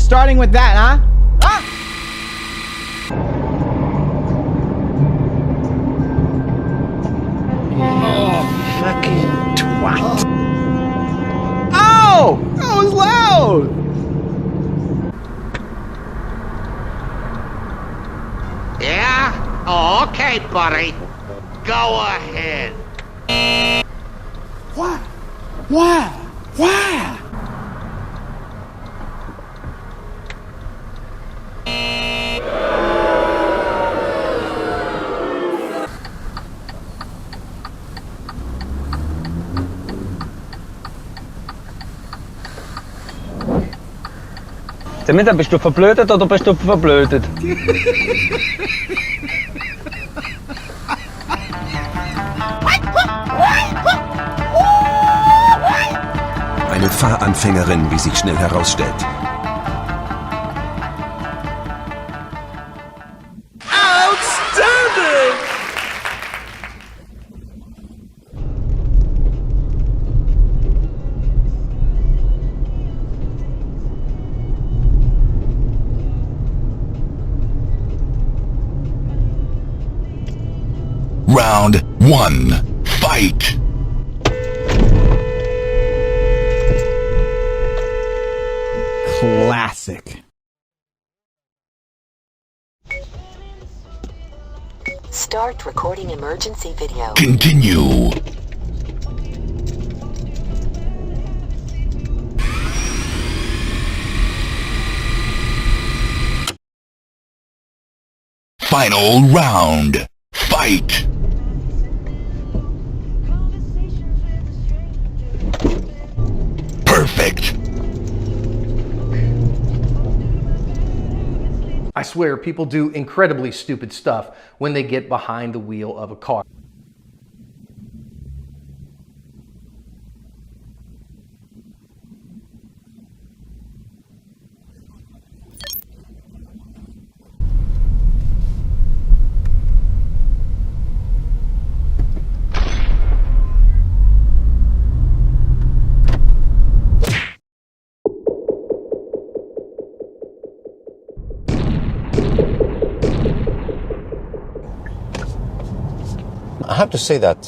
starting with that, huh? Ah! Oh, fucking twat. Oh! That was loud! Yeah? Oh, okay, buddy. Go ahead. Why? Why? Why? Damit bist du verblödet oder bist du verblödet? Eine Fahranfängerin, wie sich schnell herausstellt. Outstanding! Round 1. Fight! Classic. Start recording emergency video. Continue. Final round. Fight! Perfect! I swear, people do incredibly stupid stuff when they get behind the wheel of a car. I have to say that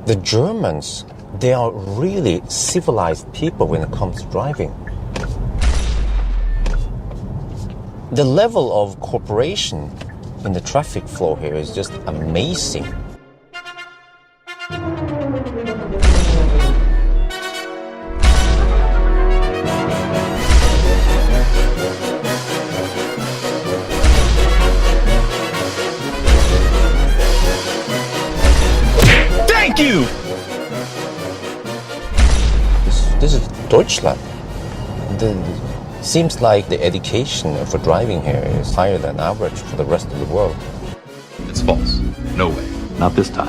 the Germans, they are really civilized people when it comes to driving. The level of cooperation in the traffic flow here is just amazing. Thank you! This is Deutschland. Seems like the education for driving here is higher than average for the rest of the world. It's false. No way. Not this time.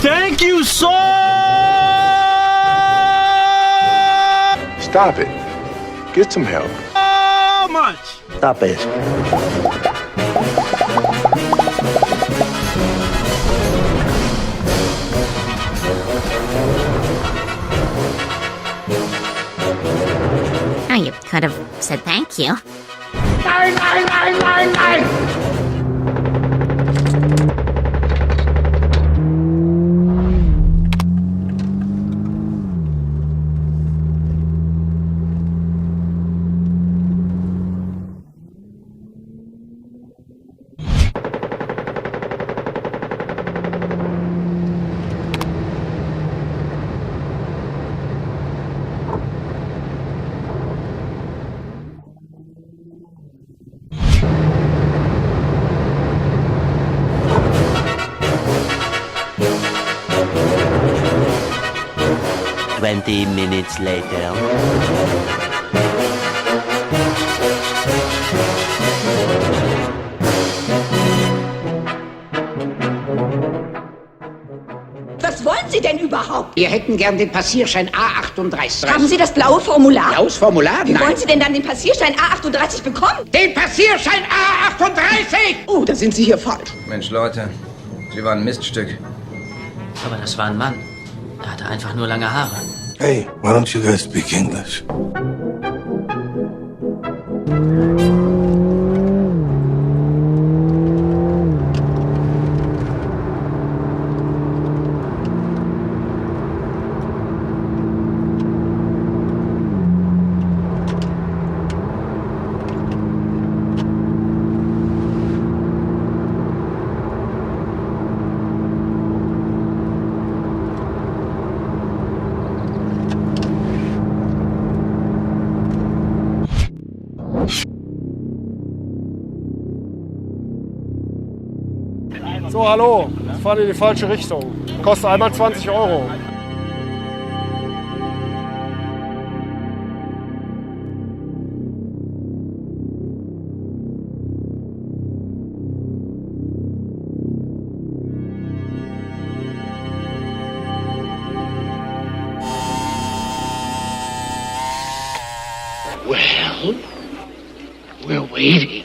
Thank you so Stop it. Get some help. much. Stop it. Oh, you could have said thank you. Nein, nein, nein, nein, nein! Minutes later. Was wollen Sie denn überhaupt? überhaupt? Wir hätten gern den Passierschein A38. Haben Sie das blaue Formular? Blaues Formular? Wie Nein. wollen Sie denn dann den Passierschein A38 bekommen? Den Passierschein A38! Oh, da sind Sie hier falsch. Mensch, Leute, Sie waren ein Miststück. Aber das war ein Mann. Er hatte einfach nur lange Haare. Hey, why don't you guys speak English? So, hallo, ich fahre in die falsche Richtung. Kostet einmal 20 Euro. Well, we're waiting.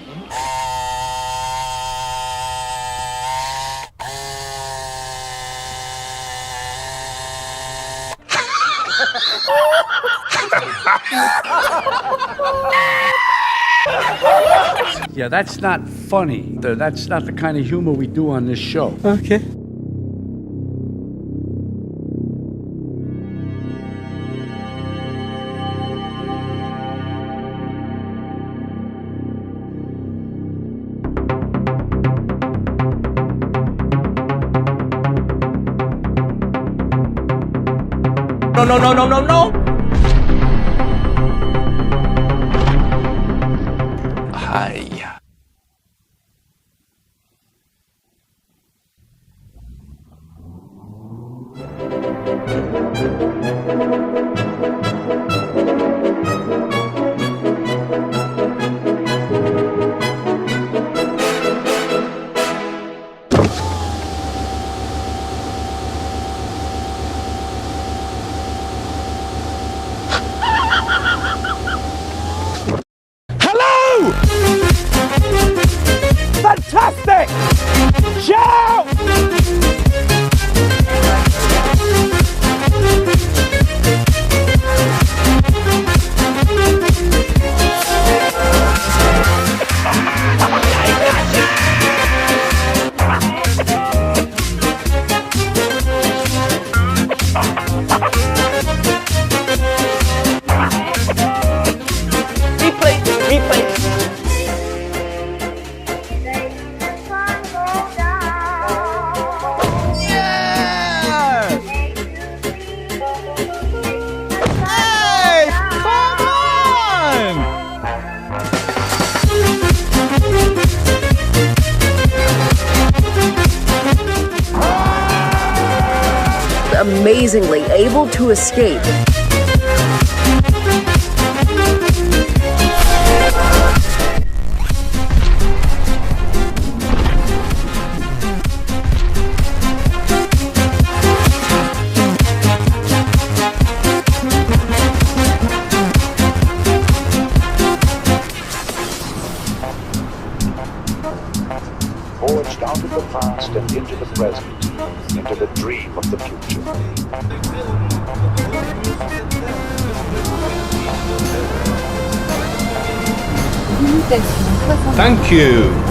Yeah, that's not funny. That's not the kind of humor we do on this show. Okay. No. Hi. Fantastic! Shout! Replay. Amazingly able to escape. Forged out of the past and into the present, into the dream of the future. Thank you.